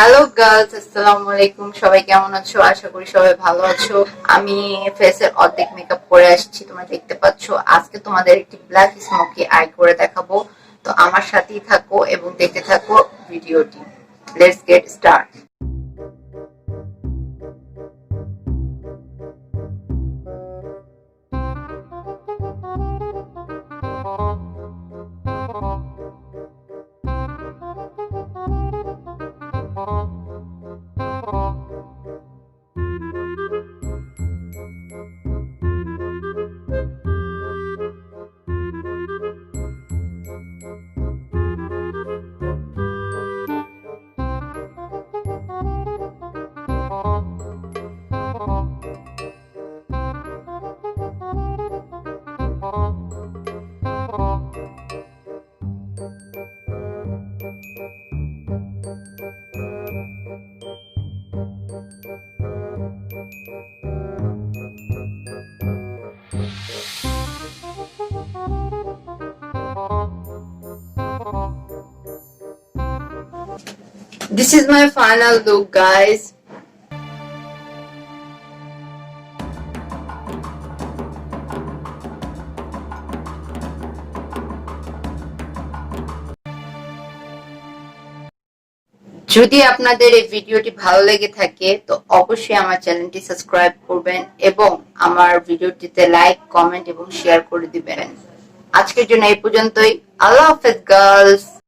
Hello girls, আসসালামু আলাইকুম। সবাই কেমন আছো? আশা করি সবাই ভালো আছো। আমি ফেসের অর্ধেক মেকআপ করে আসছি, তোমরা দেখতে পাচ্ছ। আজকে তোমাদের একটি ব্ল্যাক স্মোকি আই করে দেখাবো। তো আমার সাথেই থাকো এবং দেখতে থাকো ভিডিওটি। Let's get start. This is my final look, guys. যদি আপনাদের এই ভিডিওটি ভালো লেগে থাকে তো অবশ্যই আমার চ্যানেলটি সাবস্ক্রাইব করবেন এবং আমার ভিডিওটিতে লাইক, কমেন্ট এবং শেয়ার করে দিবেন। আজকের জন্য এই পর্যন্তই। আল্লাহ হাফেজ গার্লস।